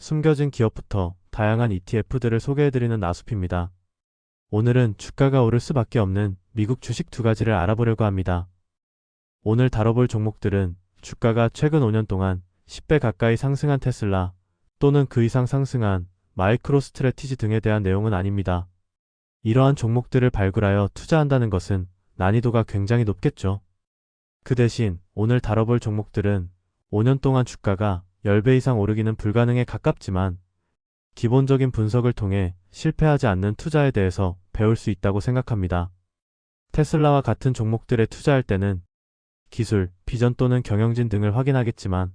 숨겨진 기업부터 다양한 ETF들을 소개해드리는 나숲입니다. 오늘은 주가가 오를 수밖에 없는 미국 주식 두 가지를 알아보려고 합니다. 오늘 다뤄볼 종목들은 주가가 최근 5년 동안 10배 가까이 상승한 테슬라 또는 그 이상 상승한 마이크로스트래티지 등에 대한 내용은 아닙니다. 이러한 종목들을 발굴하여 투자한다는 것은 난이도가 굉장히 높겠죠. 그 대신 오늘 다뤄볼 종목들은 5년 동안 주가가 10배 이상 오르기는 불가능에 가깝지만 기본적인 분석을 통해 실패하지 않는 투자에 대해서 배울 수 있다고 생각합니다. 테슬라와 같은 종목들에 투자할 때는 기술, 비전 또는 경영진 등을 확인하겠지만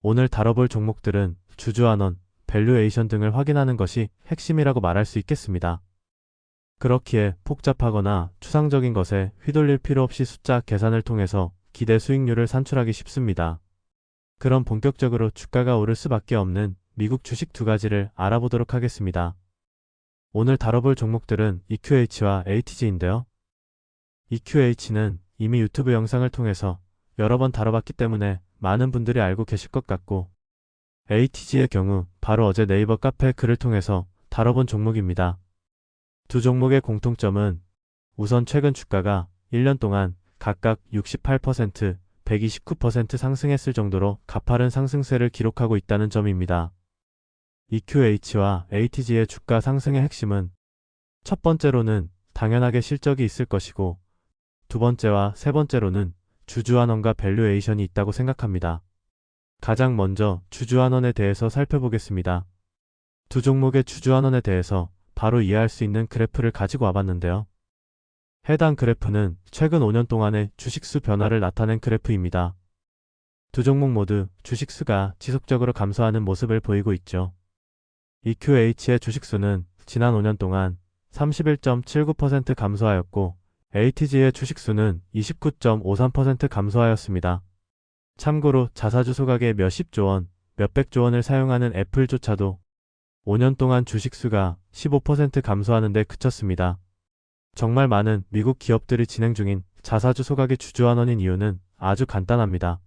오늘 다뤄볼 종목들은 주주환원, 밸류에이션 등을 확인하는 것이 핵심이라고 말할 수 있겠습니다. 그렇기에 복잡하거나 추상적인 것에 휘둘릴 필요 없이 숫자 계산을 통해서 기대 수익률을 산출하기 쉽습니다. 그럼 본격적으로 주가가 오를 수밖에 없는 미국 주식 두 가지를 알아보도록 하겠습니다. 오늘 다뤄볼 종목들은 EQH와 ATG인데요. EQH는 이미 유튜브 영상을 통해서 여러 번 다뤄봤기 때문에 많은 분들이 알고 계실 것 같고, ATG의 경우 바로 어제 네이버 카페 글을 통해서 다뤄본 종목입니다. 두 종목의 공통점은 우선 최근 주가가 1년 동안 각각 68%, 129% 상승했을 정도로 가파른 상승세를 기록하고 있다는 점입니다. EQH와 ATG의 주가 상승의 핵심은 첫 번째로는 당연하게 실적이 있을 것이고, 두 번째와 세 번째로는 주주환원과 밸류에이션이 있다고 생각합니다. 가장 먼저 주주환원에 대해서 살펴보겠습니다. 두 종목의 주주환원에 대해서 바로 이해할 수 있는 그래프를 가지고 와봤는데요. 해당 그래프는 최근 5년 동안의 주식수 변화를 나타낸 그래프입니다. 두 종목 모두 주식수가 지속적으로 감소하는 모습을 보이고 있죠. EQH의 주식수는 지난 5년 동안 31.79% 감소하였고, ATG의 주식수는 29.53% 감소하였습니다. 참고로 자사주 소각의 몇십조 원, 몇백조 원을 사용하는 애플조차도 5년 동안 주식수가 15% 감소하는 데 그쳤습니다. 정말 많은 미국 기업들이 진행 중인 자사주 소각의 주주환원인 이유는 아주 간단합니다.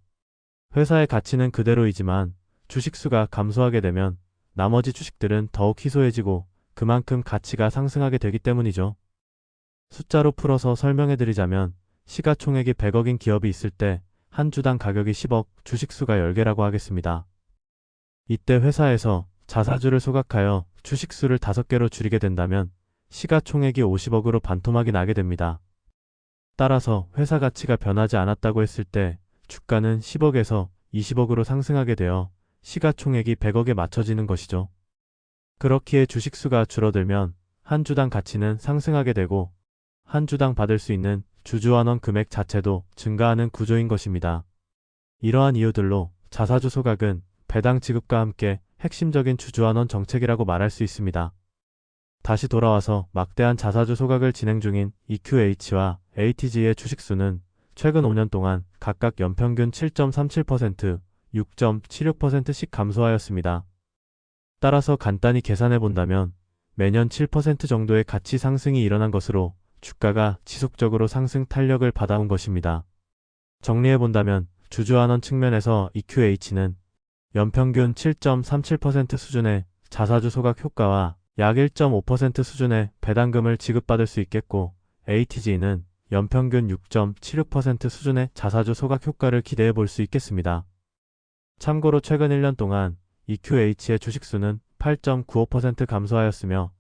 회사의 가치는 그대로이지만 주식수가 감소하게 되면 나머지 주식들은 더욱 희소해지고 그만큼 가치가 상승하게 되기 때문이죠. 숫자로 풀어서 설명해드리자면 시가총액이 100억인 기업이 있을 때 한 주당 가격이 10억, 주식수가 10개라고 하겠습니다. 이때 회사에서 자사주를 소각하여 주식수를 5개로 줄이게 된다면 시가총액이 50억으로 반토막이 나게 됩니다. 따라서 회사 가치가 변하지 않았다고 했을 때 주가는 10억에서 20억으로 상승하게 되어 시가총액이 100억에 맞춰지는 것이죠. 그렇기에 주식수가 줄어들면 한 주당 가치는 상승하게 되고 한 주당 받을 수 있는 주주환원 금액 자체도 증가하는 구조인 것입니다. 이러한 이유들로 자사주 소각은 배당 지급과 함께 핵심적인 주주환원 정책이라고 말할 수 있습니다. 다시 돌아와서 막대한 자사주 소각을 진행 중인 EQH와 ATG의 주식수는 최근 5년 동안 각각 연평균 7.37%, 6.76%씩 감소하였습니다. 따라서 간단히 계산해 본다면 매년 7% 정도의 가치 상승이 일어난 것으로 주가가 지속적으로 상승 탄력을 받아온 것입니다. 정리해 본다면 주주환원 측면에서 EQH는 연평균 7.37% 수준의 자사주 소각 효과와 약 1.5% 수준의 배당금을 지급받을 수 있겠고, ATG는 연평균 6.76% 수준의 자사주 소각 효과를 기대해 볼 수 있겠습니다. 참고로 최근 1년 동안 EQH의 주식수는 8.95% 감소하였으며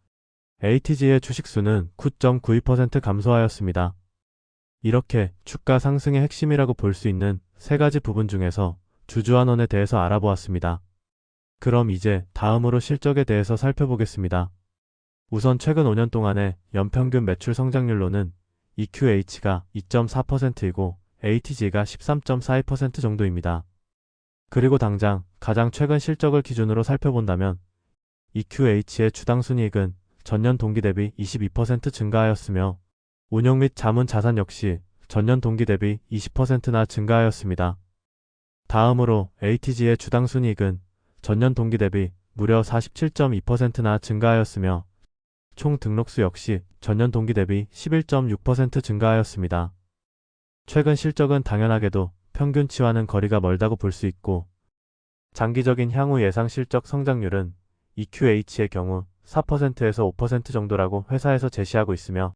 ATG의 주식수는 9.92% 감소하였습니다. 이렇게 주가 상승의 핵심이라고 볼 수 있는 세 가지 부분 중에서 주주환원에 대해서 알아보았습니다. 그럼 이제 다음으로 실적에 대해서 살펴보겠습니다. 우선 최근 5년 동안의 연평균 매출 성장률로는 EQH가 2.4%이고 ATG가 13.42% 정도입니다. 그리고 당장 가장 최근 실적을 기준으로 살펴본다면 EQH의 주당 순이익은 전년 동기 대비 22% 증가하였으며 운용 및 자문 자산 역시 전년 동기 대비 20%나 증가하였습니다. 다음으로 ATG의 주당 순이익은 전년 동기 대비 무려 47.2%나 증가하였으며 총 등록수 역시 전년 동기 대비 11.6% 증가하였습니다. 최근 실적은 당연하게도 평균치와는 거리가 멀다고 볼 수 있고 장기적인 향후 예상 실적 성장률은 EQH의 경우 4%에서 5% 정도라고 회사에서 제시하고 있으며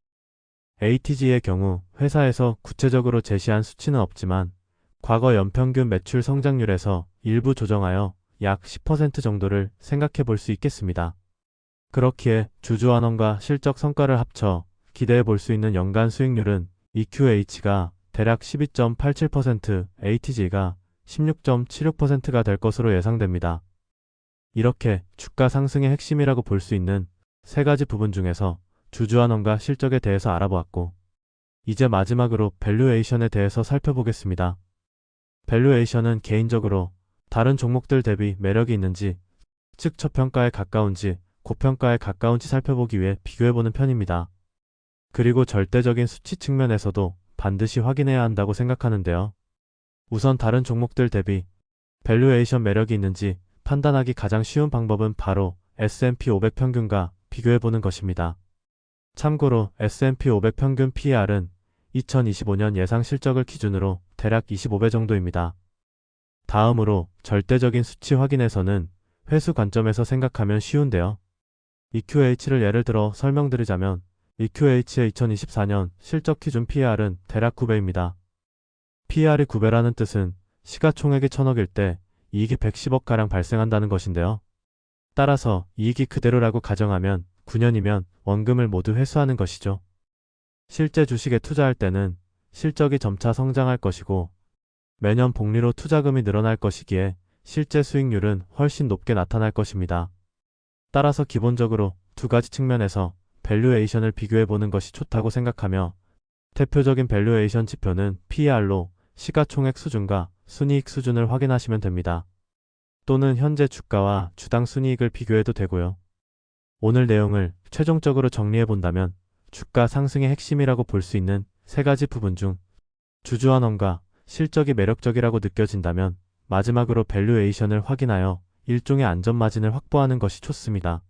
ATG의 경우 회사에서 구체적으로 제시한 수치는 없지만 과거 연평균 매출 성장률에서 일부 조정하여 약 10% 정도를 생각해 볼 수 있겠습니다. 그렇기에 주주환원과 실적 성과를 합쳐 기대해 볼 수 있는 연간 수익률은 EQH가 대략 12.87%, ATG가 16.76%가 될 것으로 예상됩니다. 이렇게 주가 상승의 핵심이라고 볼 수 있는 세 가지 부분 중에서 주주환원과 실적에 대해서 알아보았고, 이제 마지막으로 밸류에이션에 대해서 살펴보겠습니다. 밸류에이션은 개인적으로 다른 종목들 대비 매력이 있는지, 즉 저평가에 가까운지, 고평가에 가까운지 살펴보기 위해 비교해보는 편입니다. 그리고 절대적인 수치 측면에서도 반드시 확인해야 한다고 생각하는데요. 우선 다른 종목들 대비 밸류에이션 매력이 있는지 판단하기 가장 쉬운 방법은 바로 S&P 500 평균과 비교해보는 것입니다. 참고로 S&P 500 평균 PER은 2025년 예상 실적을 기준으로 대략 25배 정도입니다. 다음으로 절대적인 수치 확인에서는 회수 관점에서 생각하면 쉬운데요. EQH를 예를 들어 설명드리자면 EQH의 2024년 실적 기준 PER은 대략 9배입니다. PER이 9배라는 뜻은 시가총액이 1000억일 때 이익이 110억가량 발생한다는 것인데요. 따라서 이익이 그대로라고 가정하면 9년이면 원금을 모두 회수하는 것이죠. 실제 주식에 투자할 때는 실적이 점차 성장할 것이고 매년 복리로 투자금이 늘어날 것이기에 실제 수익률은 훨씬 높게 나타날 것입니다. 따라서 기본적으로 두 가지 측면에서 밸류에이션을 비교해보는 것이 좋다고 생각하며 대표적인 밸류에이션 지표는 PER로 시가총액 수준과 순이익 수준을 확인하시면 됩니다. 또는 현재 주가와 주당 순이익을 비교해도 되고요. 오늘 내용을 최종적으로 정리해본다면 주가 상승의 핵심이라고 볼 수 있는 세 가지 부분 중 주주환원과 실적이 매력적이라고 느껴진다면 마지막으로 밸류에이션을 확인하여 일종의 안전마진을 확보하는 것이 좋습니다.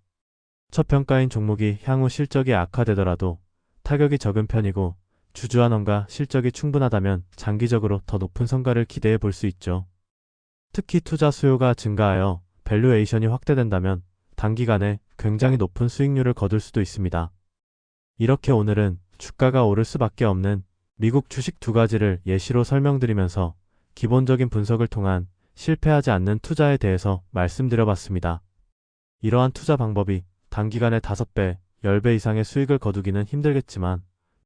저평가인 종목이 향후 실적이 악화되더라도 타격이 적은 편이고 주주환원과 실적이 충분하다면 장기적으로 더 높은 성과를 기대해 볼 수 있죠. 특히 투자 수요가 증가하여 밸류에이션이 확대된다면 단기간에 굉장히 높은 수익률을 거둘 수도 있습니다. 이렇게 오늘은 주가가 오를 수밖에 없는 미국 주식 두 가지를 예시로 설명드리면서 기본적인 분석을 통한 실패하지 않는 투자에 대해서 말씀드려봤습니다. 이러한 투자 방법이 단기간에 5배, 10배 이상의 수익을 거두기는 힘들겠지만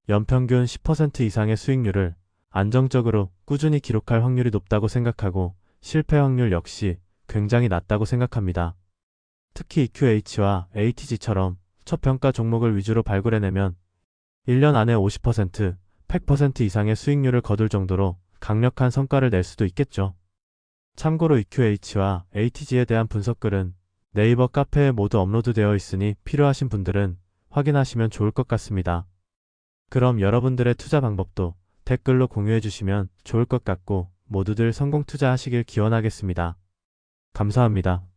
연평균 10% 이상의 수익률을 안정적으로 꾸준히 기록할 확률이 높다고 생각하고 실패 확률 역시 굉장히 낮다고 생각합니다. 특히 EQH와 ATG처럼 저평가 종목을 위주로 발굴해내면 1년 안에 50%, 100% 이상의 수익률을 거둘 정도로 강력한 성과를 낼 수도 있겠죠. 참고로 EQH와 ATG에 대한 분석글은 네이버 카페에 모두 업로드되어 있으니 필요하신 분들은 확인하시면 좋을 것 같습니다. 그럼 여러분들의 투자 방법도 댓글로 공유해 주시면 좋을 것 같고 모두들 성공 투자하시길 기원하겠습니다. 감사합니다.